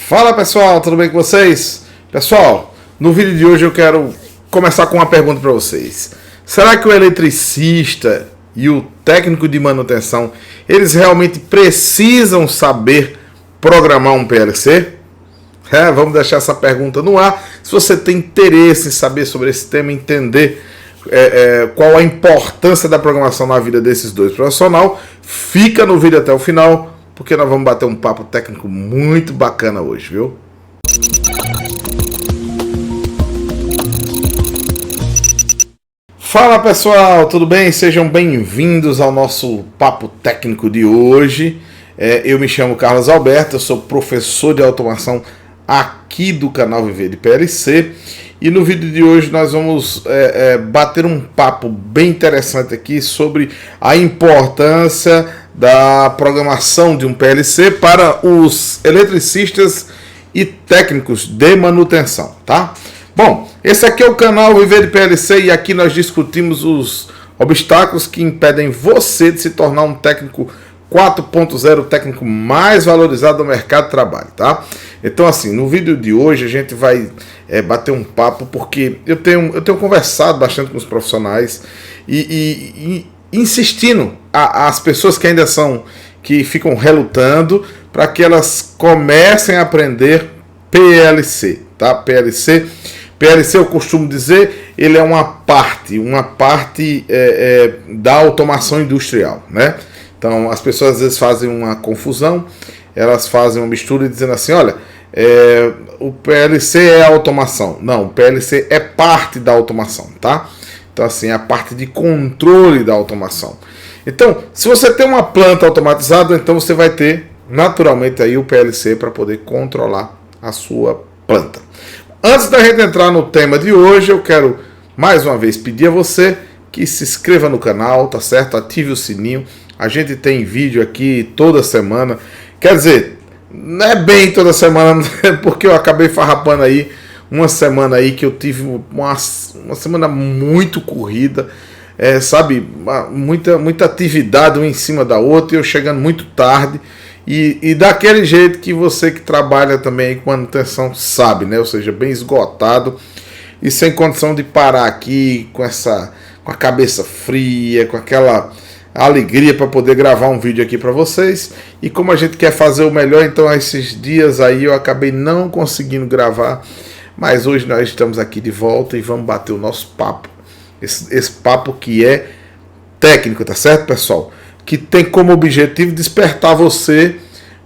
Fala pessoal, tudo bem com vocês? Pessoal, no vídeo de hoje eu quero começar com uma pergunta para vocês. Será que o eletricista e o técnico de manutenção, eles realmente precisam saber programar um PLC? Vamos deixar essa pergunta no ar. Se você tem interesse em saber sobre esse tema, entender qual a importância da programação na vida desses dois profissionais, fica no vídeo até o final, porque nós vamos bater um papo técnico muito bacana hoje, viu? Fala pessoal, tudo bem? Sejam bem-vindos ao nosso papo técnico de hoje. Eu me chamo Carlos Alberto, eu sou professor de automação aqui do canal Viver de PLC. E no vídeo de hoje nós vamos bater um papo bem interessante aqui sobre a importância da programação de um PLC para os eletricistas e técnicos de manutenção, tá? Bom, esse aqui é o canal Viver de PLC e aqui nós discutimos os obstáculos que impedem você de se tornar um técnico 4.0, o técnico mais valorizado do mercado de trabalho, tá? Então assim, no vídeo de hoje a gente vai bater um papo, porque eu tenho conversado bastante com os profissionais e insistindo as pessoas que ainda que ficam relutando para que elas comecem a aprender PLC, tá? PLC eu costumo dizer, ele é uma parte da automação industrial, né? Então as pessoas às vezes fazem uma confusão, elas fazem uma mistura dizendo assim, olha, o PLC é automação. Não, o PLC é parte da automação, tá? Então assim, é a parte de controle da automação. Então, se você tem uma planta automatizada, então você vai ter naturalmente aí o PLC para poder controlar a sua planta. Antes da gente entrar no tema de hoje, eu quero mais uma vez pedir a você que se inscreva no canal, tá certo? Ative o sininho. A gente tem vídeo aqui toda semana. Quer dizer, não é bem toda semana, porque eu acabei farrapando aí uma semana aí que eu tive uma semana muito corrida, sabe? Muita atividade uma em cima da outra, e eu chegando muito tarde. E daquele jeito que você que trabalha também com manutenção sabe, né? Ou seja, bem esgotado e sem condição de parar aqui com a cabeça fria, com aquela alegria para poder gravar um vídeo aqui para vocês. E como a gente quer fazer o melhor, então esses dias aí eu acabei não conseguindo gravar, mas hoje nós estamos aqui de volta e vamos bater o nosso papo, esse papo que é técnico, tá certo, pessoal? Que tem como objetivo despertar você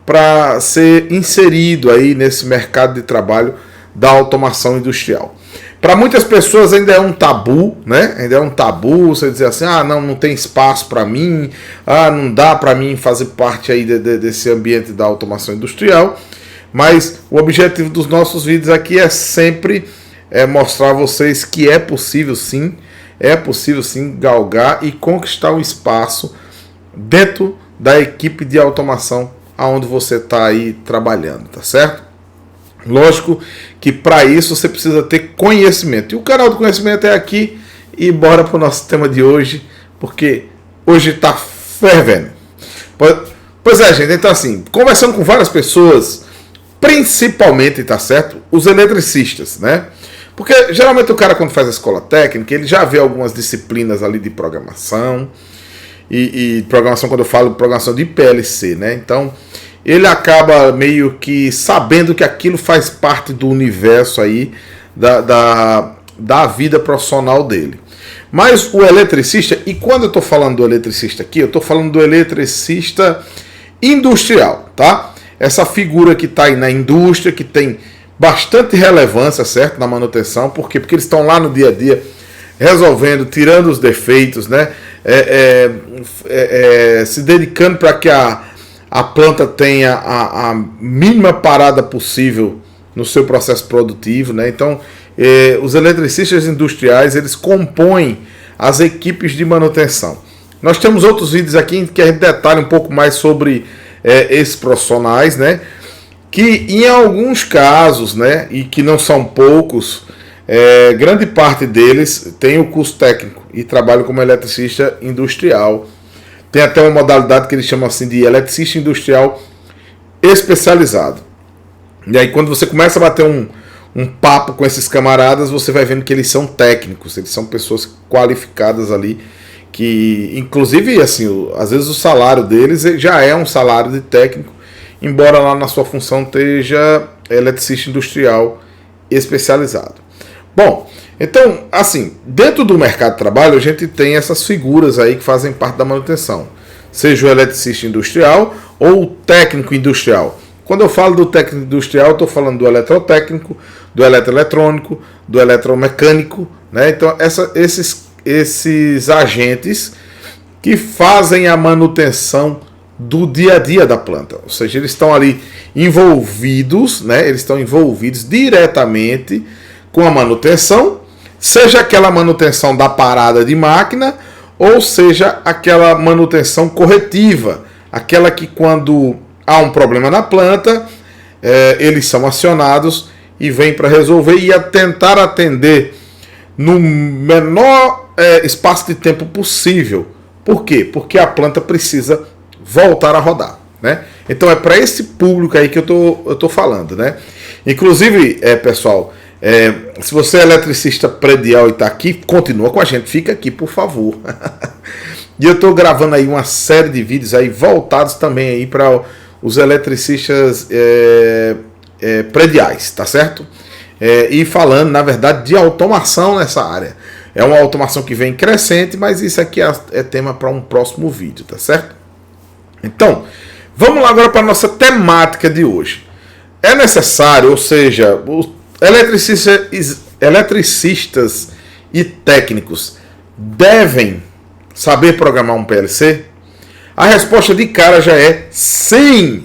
para ser inserido aí nesse mercado de trabalho da automação industrial. Para muitas pessoas ainda é um tabu, né? Ainda é um tabu você dizer assim, não tem espaço para mim, não dá para mim fazer parte aí desse ambiente da automação industrial. Mas o objetivo dos nossos vídeos aqui é sempre mostrar a vocês que é possível sim galgar e conquistar um espaço dentro da equipe de automação aonde você está aí trabalhando, tá certo? Lógico que para isso você precisa ter conhecimento. E o canal do conhecimento é aqui. E bora para o nosso tema de hoje, porque hoje está fervendo. Pois é, gente, então assim, conversando com várias pessoas, principalmente, tá certo? Os eletricistas, né? Porque geralmente o cara quando faz a escola técnica, ele já vê algumas disciplinas ali de programação. E programação, quando eu falo programação de PLC, né? Então, ele acaba meio que sabendo que aquilo faz parte do universo aí da vida profissional dele. Mas o eletricista, e quando eu estou falando do eletricista aqui, eu estou falando do eletricista industrial, tá? Essa figura que está aí na indústria, que tem bastante relevância, certo? Na manutenção, por quê? Porque eles estão lá no dia a dia resolvendo, tirando os defeitos, né? Se dedicando para que a planta tenha a mínima parada possível no seu processo produtivo, né? Então, os eletricistas industriais, eles compõem as equipes de manutenção. Nós temos outros vídeos aqui em que a gente detalha um pouco mais sobre esses profissionais, né? Que em alguns casos, né, e que não são poucos, grande parte deles tem o curso técnico e trabalham como eletricista industrial. Tem até uma modalidade que eles chamam assim de eletricista industrial especializado. E aí quando você começa a bater um papo com esses camaradas, você vai vendo que eles são técnicos, eles são pessoas qualificadas ali, que inclusive assim, às vezes o salário deles já é um salário de técnico, embora lá na sua função esteja eletricista industrial especializado. Bom, então assim, dentro do mercado de trabalho a gente tem essas figuras aí que fazem parte da manutenção, seja o eletricista industrial ou o técnico industrial. Quando eu falo do técnico industrial, eu estou falando do eletrotécnico, do eletroeletrônico, do eletromecânico, né? Então esses agentes que fazem a manutenção do dia a dia da planta, ou seja, eles estão ali envolvidos, né? Eles estão envolvidos diretamente com a manutenção, seja aquela manutenção da parada de máquina, ou seja aquela manutenção corretiva, aquela que quando há um problema na planta, eles são acionados e vêm para resolver e a tentar atender no menor espaço de tempo possível. Por quê? Porque a planta precisa voltar a rodar, né? Então é para esse público aí que eu tô falando, né? Inclusive, pessoal, se você é eletricista predial e está aqui, continua com a gente, fica aqui, por favor. E eu estou gravando aí uma série de vídeos aí voltados também aí para os eletricistas prediais, tá certo? E falando, na verdade, de automação nessa área. É uma automação que vem crescente, mas isso aqui é tema para um próximo vídeo, tá certo? Então, vamos lá agora para a nossa temática de hoje. É necessário, ou seja, os eletricistas e técnicos devem saber programar um PLC? A resposta de cara já é sim.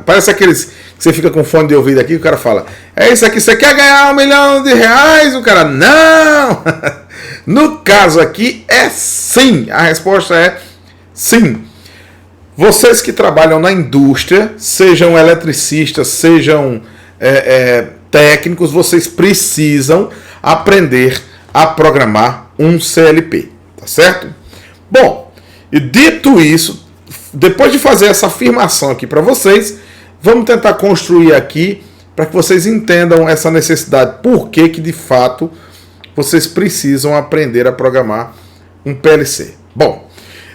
Parece aqueles que você fica com fone de ouvido aqui, o cara fala, é isso aqui, você quer ganhar R$1 milhão? O cara, não! No caso aqui é sim. A resposta é sim. Vocês que trabalham na indústria, sejam eletricistas, sejam técnicos, vocês precisam aprender a programar um CLP, tá certo? Bom, e dito isso, depois de fazer essa afirmação aqui para vocês, vamos tentar construir aqui para que vocês entendam essa necessidade, por que de fato vocês precisam aprender a programar um PLC. Bom,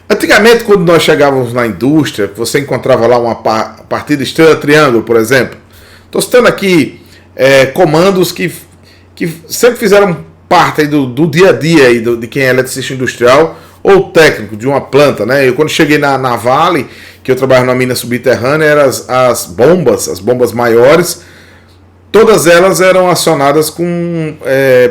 antigamente quando nós chegávamos na indústria, você encontrava lá uma partida estrela-triângulo, por exemplo. Estou citando aqui comandos que sempre fizeram parte aí do dia a dia aí de quem é eletricista industrial ou técnico de uma planta, né? Eu quando cheguei na Vale, que eu trabalho na mina subterrânea, eram as bombas maiores, todas elas eram acionadas com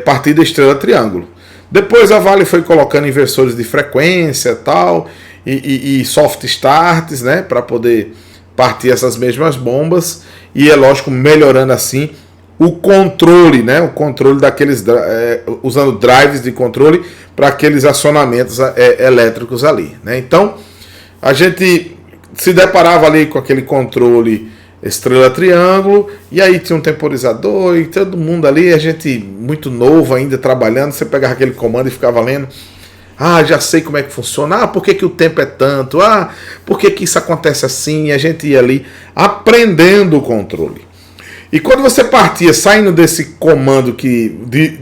partida estrela-triângulo. Depois a Vale foi colocando inversores de frequência tal, e soft starts, né? Para poder partir essas mesmas bombas, e é lógico, melhorando assim o controle, né? O controle daqueles, usando drives de controle para aqueles acionamentos elétricos ali, né? Então, a gente se deparava ali com aquele controle estrela-triângulo, e aí tinha um temporizador, e todo mundo ali, a gente muito novo ainda trabalhando, você pegava aquele comando e ficava lendo, já sei como é que funciona, por que o tempo é tanto, por que isso acontece assim, e a gente ia ali aprendendo o controle. E quando você partia saindo desse comando que,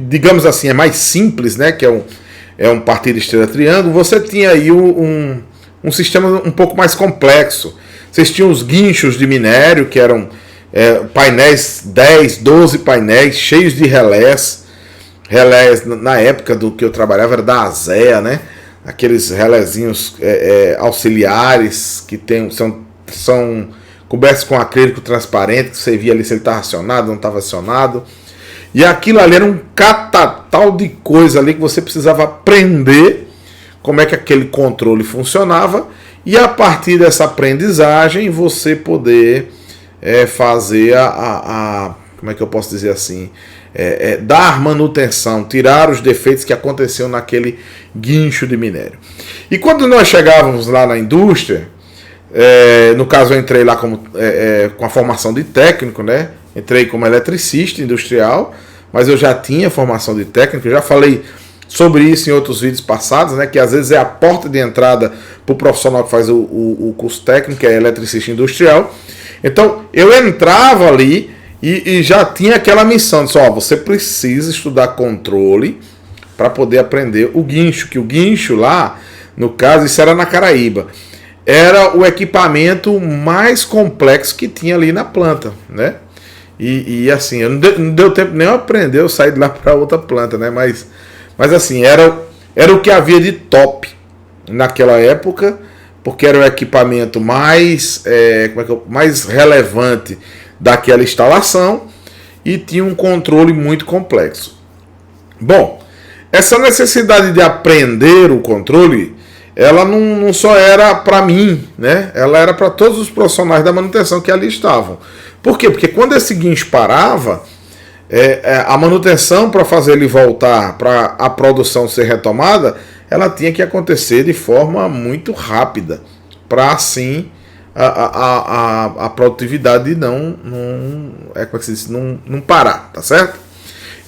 digamos assim, é mais simples, né, que é um partida estrela-triângulo, você tinha aí um sistema um pouco mais complexo. Vocês tinham os guinchos de minério, que eram painéis, 10, 12 painéis, cheios de relés. Relés, na época do que eu trabalhava, era da ASEA, né? Aqueles relézinhos auxiliares que são cobertos com acrílico transparente, que você via ali se ele estava acionado, não estava acionado. E aquilo ali era um catatal de coisa ali que você precisava aprender como é que aquele controle funcionava, e a partir dessa aprendizagem você poder fazer como é que eu posso dizer assim, dar manutenção, tirar os defeitos que aconteciam naquele guincho de minério. E quando nós chegávamos lá na indústria, no caso eu entrei lá com a formação de técnico, né? Entrei como eletricista industrial, mas eu já tinha formação de técnico, eu já falei sobre isso em outros vídeos passados, né? Que às vezes é a porta de entrada para o profissional que faz o curso técnico, que é eletricista industrial. Então eu entrava ali E já tinha aquela missão de só, você precisa estudar controle para poder aprender o guincho, que o guincho lá, no caso, isso era na Caraíba, era o equipamento mais complexo que tinha ali na planta, né? E assim, não deu tempo nem eu aprender, eu saí de lá para outra planta, né? Mas assim, era o que havia de top naquela época, porque era o equipamento mais, mais relevante daquela instalação e tinha um controle muito complexo. Bom, essa necessidade de aprender o controle, ela não só era para mim, né? Ela era para todos os profissionais da manutenção que ali estavam. Por quê? Porque quando esse guincho parava, a manutenção para fazer ele voltar, para a produção ser retomada, ela tinha que acontecer de forma muito rápida, para assim a produtividade não parar, tá certo?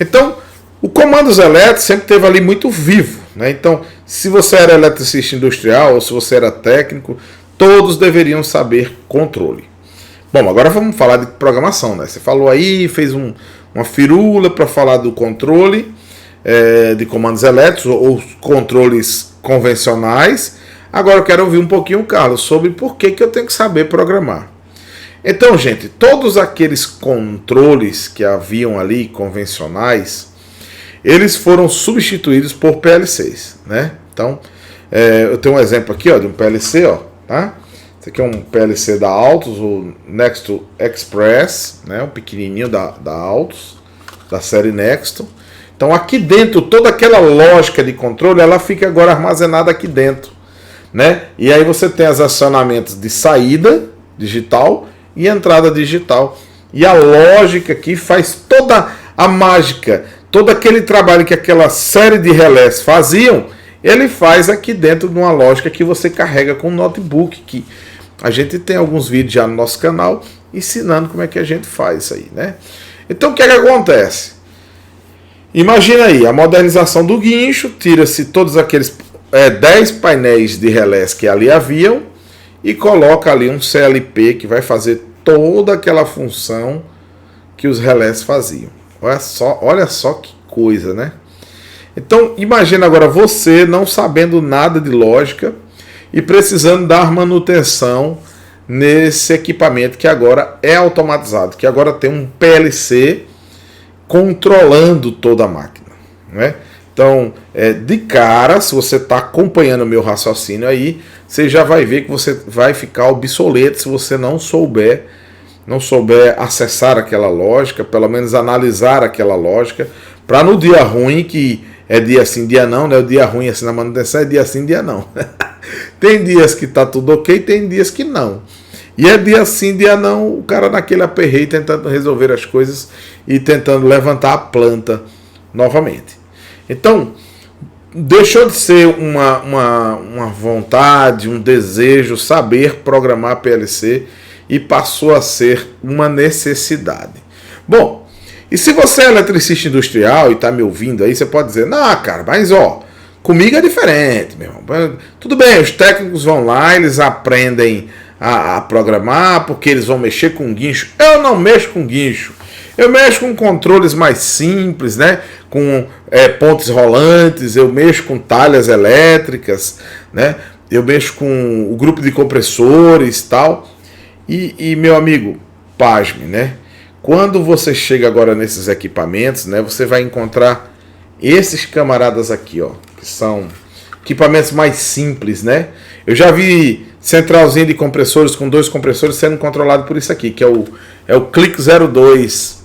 Então, o comandos elétricos sempre teve ali muito vivo, né? Então, se você era eletricista industrial ou se você era técnico, todos deveriam saber controle. Bom, agora vamos falar de programação, né? Você falou aí, fez uma firula para falar do controle de comandos elétricos ou controles convencionais. Agora eu quero ouvir um pouquinho, Carlos, sobre por que eu tenho que saber programar. Então, gente, todos aqueles controles que haviam ali, convencionais, eles foram substituídos por PLCs, né? Então, eu tenho um exemplo aqui, ó, de um PLC, ó, tá? Esse aqui é um PLC da Altus, o Nexto Express, né? Um pequenininho da Altus, da série Nexto. Então, aqui dentro, toda aquela lógica de controle, ela fica agora armazenada aqui dentro, né? E aí você tem os acionamentos de saída digital e entrada digital. E a lógica aqui faz toda a mágica, todo aquele trabalho que aquela série de relés faziam, ele faz aqui dentro de uma lógica que você carrega com um notebook, que a gente tem alguns vídeos já no nosso canal ensinando como é que a gente faz isso aí, né? Então o que é que acontece? Imagina aí, a modernização do guincho, tira-se todos aqueles 10 painéis de relés que ali haviam e coloca ali um CLP que vai fazer toda aquela função que os relés faziam. Olha só que coisa, né? Então, imagina agora você não sabendo nada de lógica e precisando dar manutenção nesse equipamento que agora é automatizado, que agora tem um PLC controlando toda a máquina, né? Então, de cara, se você está acompanhando o meu raciocínio aí, você já vai ver que você vai ficar obsoleto se você não souber acessar aquela lógica, pelo menos analisar aquela lógica, para no dia ruim, que é dia sim, dia não, né? O dia ruim assim na manutenção é dia sim, dia não. Tem dias que tá tudo ok, tem dias que não. E é dia sim, dia não, o cara naquele aperreio tentando resolver as coisas e tentando levantar a planta novamente. Então, deixou de ser uma vontade, um desejo saber programar PLC e passou a ser uma necessidade. Bom, e se você é eletricista industrial e está me ouvindo aí, você pode dizer, não, cara, mas ó, comigo é diferente, meu irmão. Tudo bem, os técnicos vão lá, eles aprendem a programar, porque eles vão mexer com guincho. Eu não mexo com guincho. Eu mexo com controles mais simples, né? Com pontes rolantes, eu mexo com talhas elétricas, né? Eu mexo com o grupo de compressores e tal. E meu amigo, pasme, né? Quando você chega agora nesses equipamentos, né? Você vai encontrar esses camaradas aqui, ó, que são equipamentos mais simples, né? Eu já vi centralzinha de compressores com 2 compressores sendo controlado por isso aqui, que é o Click 02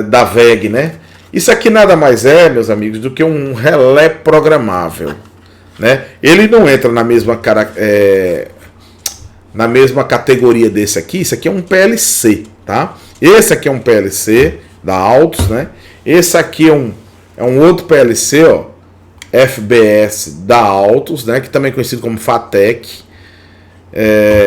da VEG, né? Isso aqui nada mais é, meus amigos, do que um relé programável, né? Ele não entra na mesma categoria desse aqui. Isso aqui é um PLC, tá? Esse aqui é um PLC da Altus, né? Esse aqui é um outro PLC, ó, FBS da Altus, né? Que também é conhecido como FATEC.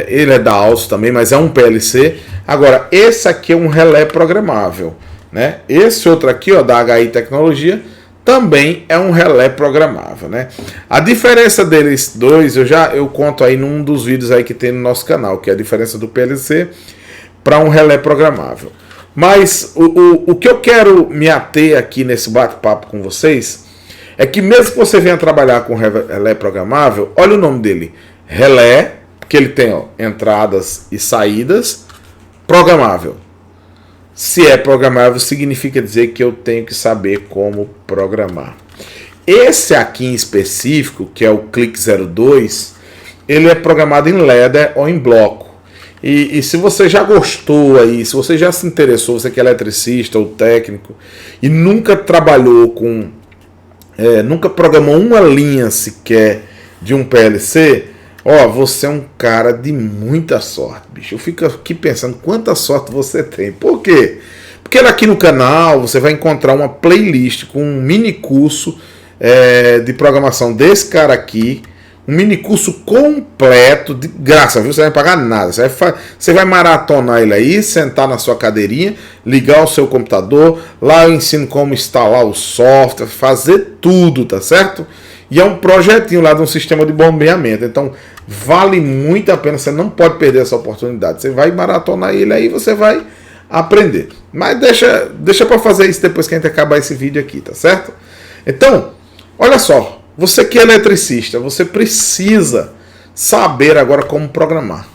Ele é da Altus também, mas é um PLC. Agora, esse aqui é um relé programável, né? Esse outro aqui, ó, da HI Tecnologia, também é um relé programável, né? A diferença deles dois, eu conto aí num dos vídeos aí que tem no nosso canal, que é a diferença do PLC para um relé programável. Mas o que eu quero me ater aqui nesse bate-papo com vocês é que mesmo que você venha trabalhar com relé programável, olha o nome dele, relé, porque ele tem entradas e saídas, programável. Se é programável, significa dizer que eu tenho que saber como programar. Esse aqui em específico, que é o Click 02, ele é programado em ladder ou em bloco. E se você já gostou aí, se você já se interessou, você que é eletricista ou técnico, e nunca trabalhou com... nunca programou uma linha sequer de um PLC, você é um cara de muita sorte, bicho. Eu fico aqui pensando quanta sorte você tem. Por quê? Porque aqui no canal você vai encontrar uma playlist com um mini curso de programação desse cara aqui. Um mini curso completo, de graça, viu? Você não vai pagar nada. Você vai maratonar ele aí, sentar na sua cadeirinha, ligar o seu computador. Lá eu ensino como instalar o software, fazer tudo, tá certo? E é um projetinho lá de um sistema de bombeamento. Então vale muito a pena, você não pode perder essa oportunidade. Você vai maratonar ele aí, você vai aprender. Mas deixa para fazer isso depois que a gente acabar esse vídeo aqui, tá certo? Então, olha só. Você que é eletricista, você precisa saber agora como programar.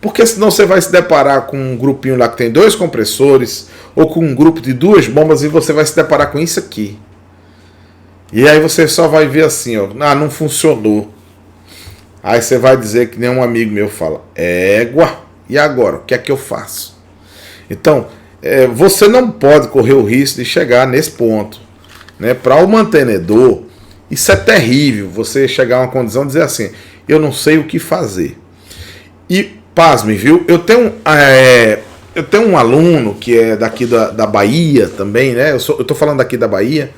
Porque senão você vai se deparar com um grupinho lá que tem 2 compressores, ou com um grupo de 2 bombas, e você vai se deparar com isso aqui. E aí você só vai ver assim, não funcionou. Aí você vai dizer que nem um amigo meu fala, égua, e agora? O que é que eu faço? Então, você não pode correr o risco de chegar nesse ponto. Né? Para o mantenedor, isso é terrível, você chegar a uma condição de dizer assim, eu não sei o que fazer. E, pasme, viu? Eu tenho um aluno que é daqui da Bahia também, né? Eu tô falando daqui da Bahia,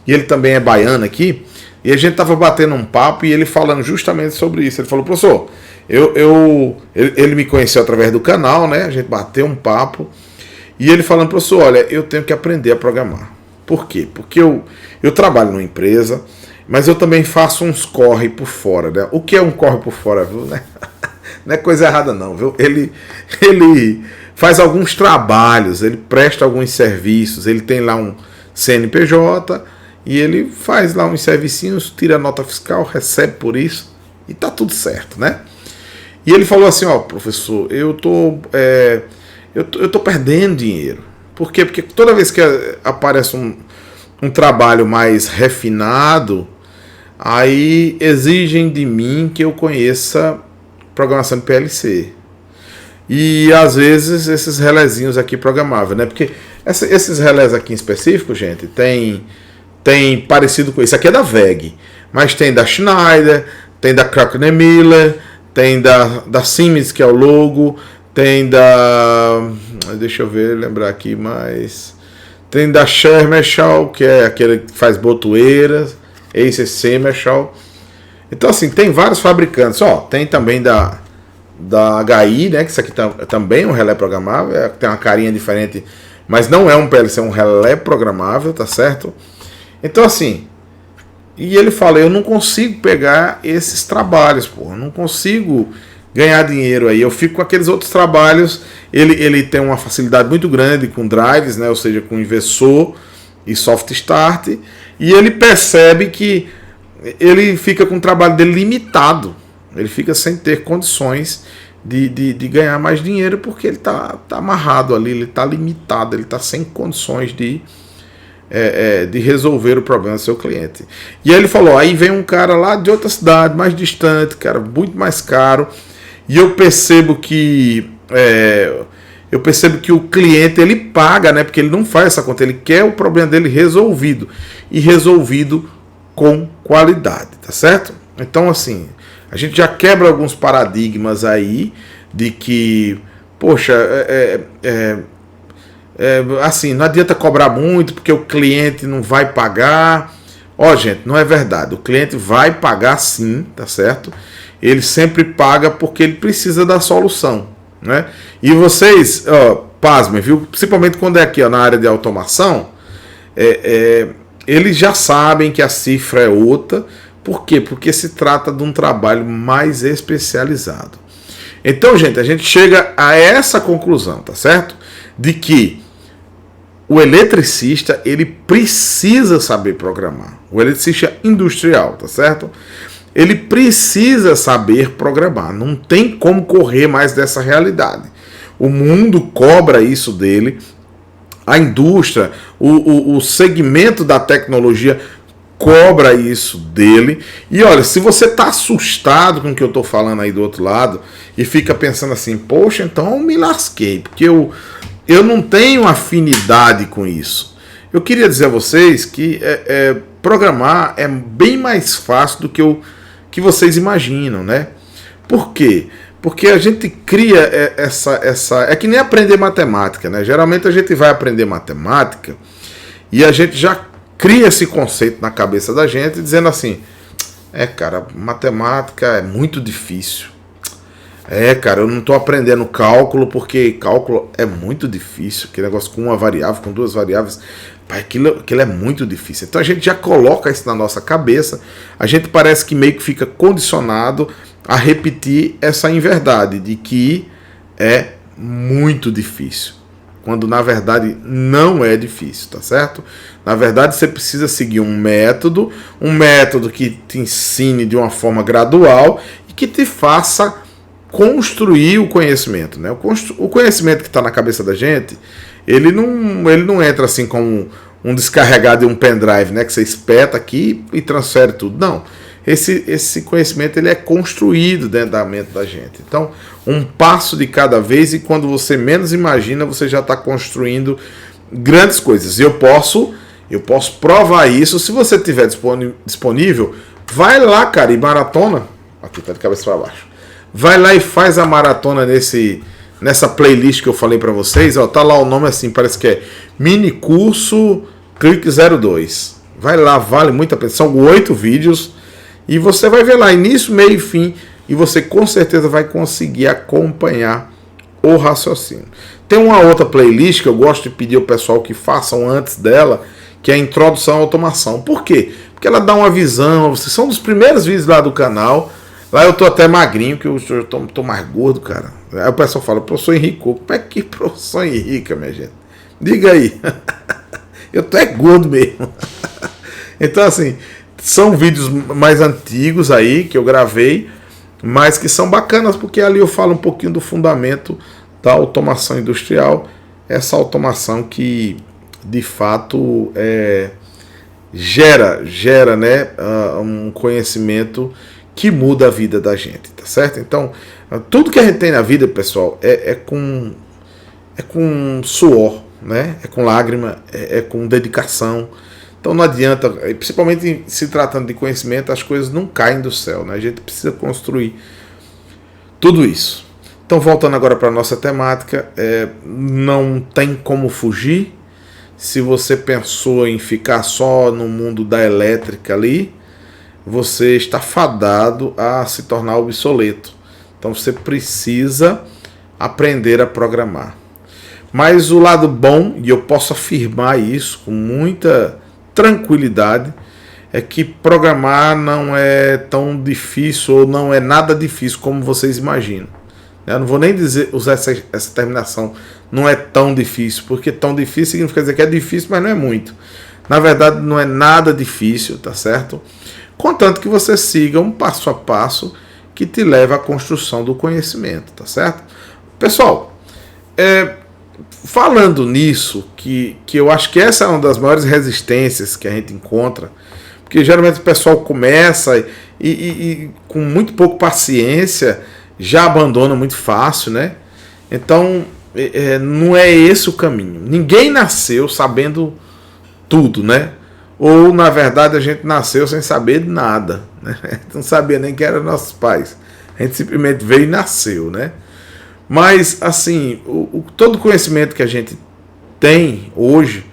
e ele também é baiano aqui, e a gente tava batendo um papo e ele falando justamente sobre isso. Ele falou, professor, ele me conheceu através do canal, né? A gente bateu um papo, e ele falando, professor, olha, eu tenho que aprender a programar. Por quê? Porque eu trabalho numa empresa, mas eu também faço uns corre por fora, né? O que é um corre por fora, viu? Não é coisa errada não, viu? Ele faz alguns trabalhos, ele presta alguns serviços, ele tem lá um CNPJ e ele faz lá uns servicinhos, tira nota fiscal, recebe por isso e tá tudo certo, né? E ele falou assim, professor, eu tô perdendo dinheiro. Por quê? Porque toda vez que aparece um trabalho mais refinado, aí exigem de mim que eu conheça programação de PLC. E às vezes esses relézinhos aqui programáveis, né? Porque esses relés aqui em específico, gente, tem parecido com isso. Aqui é da VEG, mas tem da Schneider, tem da Kraken Miller, tem da Siemens, que é o logo, tem deixa eu ver, lembrar aqui mais... Tem da Schermerschau, que é aquele que faz botoeiras, esse é Semerschau. Então assim, tem vários fabricantes. Tem também da HI, né, que isso aqui também é um relé programável, tem uma carinha diferente, mas não é um PLC, é um relé programável, tá certo? Então assim, e ele fala, eu não consigo pegar esses trabalhos, não consigo ganhar dinheiro aí, eu fico com aqueles outros trabalhos. Ele tem uma facilidade muito grande com drives, né? Ou seja, com inversor e soft start, e ele percebe que ele fica com o trabalho dele limitado, ele fica sem ter condições de ganhar mais dinheiro, porque ele tá amarrado ali, ele está limitado, ele está sem condições de resolver o problema do seu cliente. E aí ele falou, aí vem um cara lá de outra cidade, mais distante, cara, muito mais caro, e eu percebo que o cliente ele paga, né? Porque ele não faz essa conta, ele quer o problema dele resolvido, e resolvido com qualidade, tá certo? Então assim, a gente já quebra alguns paradigmas aí de que, poxa, assim, não adianta cobrar muito porque o cliente não vai pagar. Gente, não é verdade, o cliente vai pagar sim, tá certo? Ele sempre paga porque ele precisa da solução, né? E vocês, pasmem, viu? Principalmente quando é aqui, na área de automação, eles já sabem que a cifra é outra. Por quê? Porque se trata de um trabalho mais especializado. Então, gente, a gente chega a essa conclusão, tá certo? De que o eletricista, ele precisa saber programar. O eletricista industrial, tá certo? Ele precisa saber programar. Não tem como correr mais dessa realidade. O mundo cobra isso dele. A indústria, o segmento da tecnologia cobra isso dele. E olha, se você está assustado com o que eu estou falando aí do outro lado e fica pensando assim, poxa, então eu me lasquei, porque eu não tenho afinidade com isso. Eu queria dizer a vocês que programar é bem mais fácil do que o que vocês imaginam, né? Por quê? Porque a gente cria essa... É que nem aprender matemática, né? Geralmente a gente vai aprender matemática e a gente já cria esse conceito na cabeça da gente, dizendo assim, cara, matemática é muito difícil. Cara, eu não estou aprendendo cálculo porque cálculo é muito difícil. Aquele negócio com uma variável, com duas variáveis, aquilo é muito difícil. Então a gente já coloca isso na nossa cabeça, a gente parece que meio que fica condicionado a repetir essa inverdade de que é muito difícil, quando na verdade não é difícil, tá certo? Na verdade você precisa seguir um método que te ensine de uma forma gradual e que te faça construir o conhecimento, né? O conhecimento que está na cabeça da gente, ele não entra assim como um descarregado de um pendrive, né? Que você espeta aqui e transfere tudo. Não. Esse conhecimento ele é construído dentro da mente da gente. Então, um passo de cada vez, e quando você menos imagina, você já está construindo grandes coisas. E eu posso provar isso. Se você tiver disponível, vai lá, cara, e maratona. Aqui tá de cabeça para baixo. Vai lá e faz a maratona nessa playlist que eu falei para vocês. Ó, tá lá o nome assim, parece que é Mini Curso Clique 02. Vai lá, vale muito a pena. São 8 vídeos. E você vai ver lá, início, meio e fim, e você com certeza vai conseguir acompanhar o raciocínio. Tem uma outra playlist que eu gosto de pedir ao pessoal que façam antes dela, que é a Introdução à Automação. Por quê? Porque ela dá uma visão, são dos primeiros vídeos lá do canal. Lá eu tô até magrinho, que eu tô mais gordo, cara. Aí o pessoal fala, professor Henrique, como é que professor Henrique, minha gente? Diga aí. Eu tô gordo mesmo. Então assim... São vídeos mais antigos aí que eu gravei, mas que são bacanas porque ali eu falo um pouquinho do fundamento da automação industrial, essa automação que de fato gera né, um conhecimento que muda a vida da gente, tá certo? Então, tudo que a gente tem na vida, pessoal, é com suor, né? É com lágrima, é com dedicação. Então não adianta, principalmente se tratando de conhecimento, as coisas não caem do céu, né? A gente precisa construir tudo isso. Então voltando agora para a nossa temática, não tem como fugir. Se você pensou em ficar só no mundo da elétrica ali, você está fadado a se tornar obsoleto. Então você precisa aprender a programar. Mas o lado bom, e eu posso afirmar isso com muita tranquilidade, é que programar não é tão difícil ou não é nada difícil como vocês imaginam. Eu não vou nem usar essa terminação, não é tão difícil, porque tão difícil significa dizer que é difícil, mas não é muito. Na verdade, não é nada difícil, tá certo? Contanto que você siga um passo a passo que te leva à construção do conhecimento, tá certo? Pessoal, falando nisso, que eu acho que essa é uma das maiores resistências que a gente encontra, porque geralmente o pessoal começa e com muito pouco paciência já abandona muito fácil, né? Então, não é esse o caminho. Ninguém nasceu sabendo tudo, né? Ou, na verdade, a gente nasceu sem saber de nada, né? A gente não sabia nem quem eram nossos pais. A gente simplesmente veio e nasceu, né? Mas, assim, todo conhecimento que a gente tem hoje,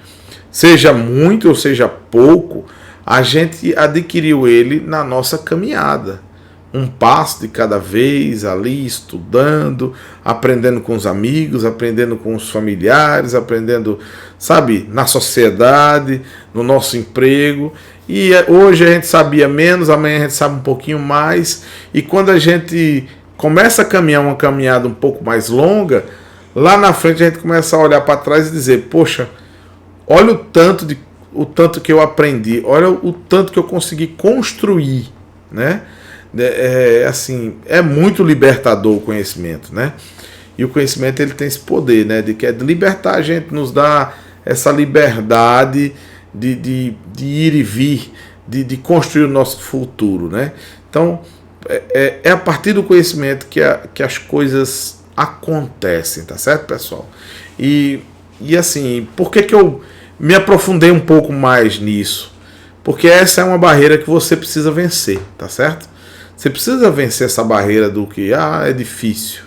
seja muito ou seja pouco, a gente adquiriu ele na nossa caminhada. Um passo de cada vez, ali estudando, aprendendo com os amigos, aprendendo com os familiares, aprendendo, sabe, na sociedade, no nosso emprego. E hoje a gente sabia menos, amanhã a gente sabe um pouquinho mais. E quando a gente começa a caminhar uma caminhada um pouco mais longa, lá na frente a gente começa a olhar para trás e dizer, poxa, olha o tanto que eu aprendi, olha o tanto que eu consegui construir, né? Assim, é muito libertador o conhecimento, né? E o conhecimento ele tem esse poder, né? De libertar a gente, nos dá essa liberdade de ir e vir, de construir o nosso futuro, né? Então, é a partir do conhecimento que as coisas acontecem, tá certo, pessoal? E assim, por que eu me aprofundei um pouco mais nisso? Porque essa é uma barreira que você precisa vencer, tá certo? Você precisa vencer essa barreira do que, é difícil.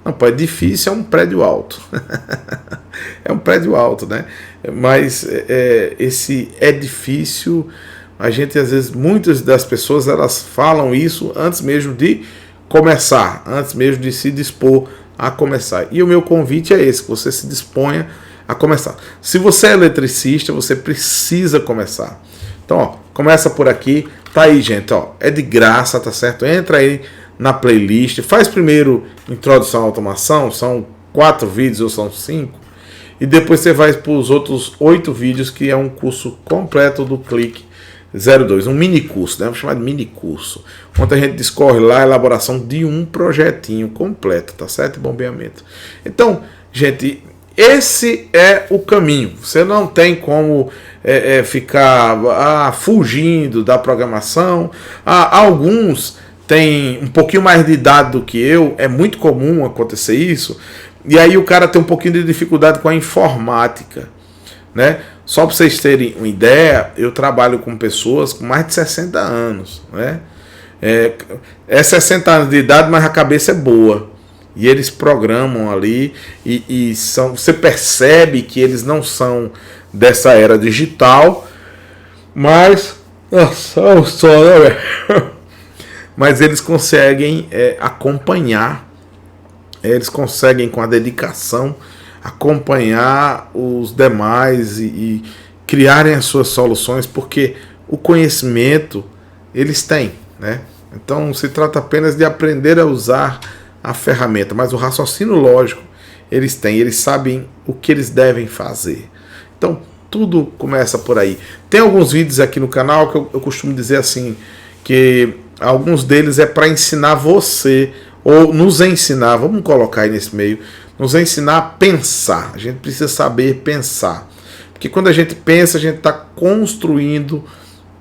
Não, pô, é difícil, é um prédio alto. É um prédio alto, né? Mas esse é difícil, a gente às vezes, muitas das pessoas, elas falam isso antes mesmo de começar, antes mesmo de se dispor a começar. E o meu convite é esse, que você se disponha a começar. Se você é eletricista, você precisa começar. Então, ó, começa por aqui. Tá aí, gente, ó, é de graça, tá certo? Entra aí na playlist, faz primeiro Introdução à Automação, são 4 vídeos ou são 5, e depois você vai para os outros 8 vídeos, que é um curso completo do Clique 02, um mini curso, né? Vamos chamar de mini curso, onde a gente discorre lá a elaboração de um projetinho completo, tá certo? Bombeamento. Então, gente, esse é o caminho. Você não tem como ficar fugindo da programação. Alguns têm um pouquinho mais de idade do que eu, é muito comum acontecer isso, e aí o cara tem um pouquinho de dificuldade com a informática, né? Só para vocês terem uma ideia, eu trabalho com pessoas com mais de 60 anos, né? É 60 anos de idade, mas a cabeça é boa. E eles programam ali e você percebe que eles não são dessa era digital, mas mas eles conseguem acompanhar, eles conseguem com a dedicação acompanhar os demais e criarem as suas soluções, porque o conhecimento eles têm, né? Então se trata apenas de aprender a usar a ferramenta, mas o raciocínio lógico eles têm, eles sabem o que eles devem fazer. Então tudo começa por aí. Tem alguns vídeos aqui no canal que eu costumo dizer assim, que alguns deles é para ensinar você, ou nos ensinar, vamos colocar aí nesse meio, nos ensinar a pensar. A gente precisa saber pensar, porque quando a gente pensa, a gente está construindo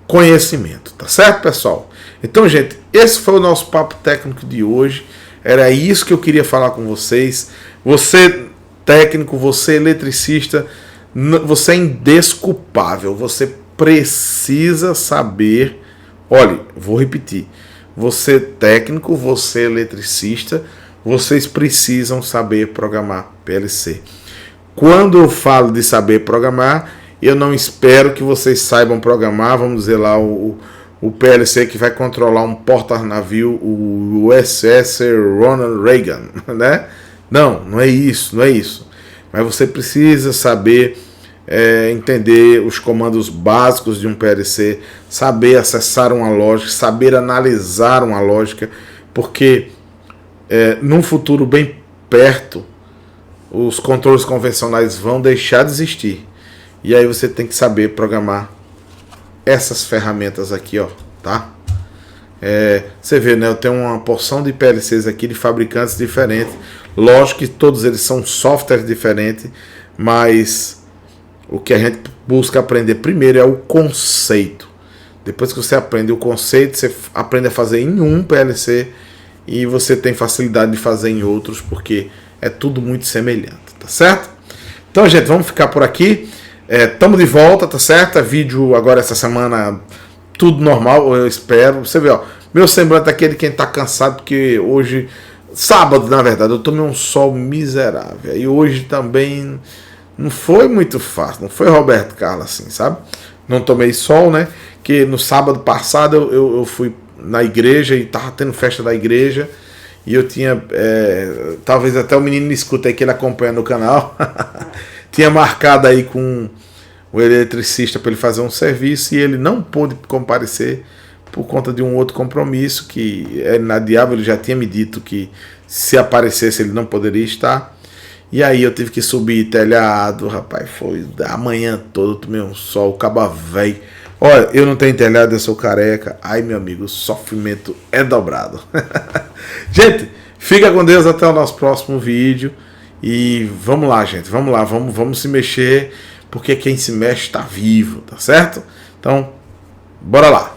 conhecimento, tá certo, pessoal? Então, gente, esse foi o nosso papo técnico de hoje. Era isso que eu queria falar com vocês. Você técnico, você eletricista, você é indesculpável. Você precisa saber. Olha, vou repetir. Você técnico, você eletricista, vocês precisam saber programar PLC. Quando eu falo de saber programar, eu não espero que vocês saibam programar, vamos dizer lá, o PLC que vai controlar um porta-navio, o USS Ronald Reagan, né? Não é isso, não é isso. Mas você precisa saber entender os comandos básicos de um PLC, saber acessar uma lógica, saber analisar uma lógica, porque num futuro bem perto, os controles convencionais vão deixar de existir. E aí você tem que saber programar essas ferramentas aqui, ó, tá? Você vê, né? Eu tenho uma porção de PLCs aqui de fabricantes diferentes. Lógico que todos eles são softwares diferentes, mas o que a gente busca aprender primeiro é o conceito. Depois que você aprende o conceito, você aprende a fazer em um PLC e você tem facilidade de fazer em outros, porque é tudo muito semelhante, tá certo? Então, gente, vamos ficar por aqui. Estamos de volta, tá certo? Vídeo agora essa semana, tudo normal, eu espero. Você vê, ó, meu semblante é aquele quem tá cansado, porque hoje, sábado, na verdade, eu tomei um sol miserável. E hoje também não foi muito fácil, não foi Roberto Carlos assim, sabe? Não tomei sol, né? Que no sábado passado eu fui na igreja e tava tendo festa da igreja. E eu tinha, talvez até o menino me escuta aí que ele acompanha no canal, tinha marcado aí com o eletricista para ele fazer um serviço e ele não pôde comparecer por conta de um outro compromisso que é inadiável. Ele já tinha me dito que se aparecesse ele não poderia estar. E aí eu tive que subir telhado, rapaz, foi a manhã toda, tomei um sol, caba velho. Olha, eu não tenho telhado, eu sou careca. Ai, meu amigo, o sofrimento é dobrado. Gente, fica com Deus, até o nosso próximo vídeo. E vamos lá, gente, vamos lá, vamos se mexer, porque quem se mexe está vivo, tá certo? Então, bora lá.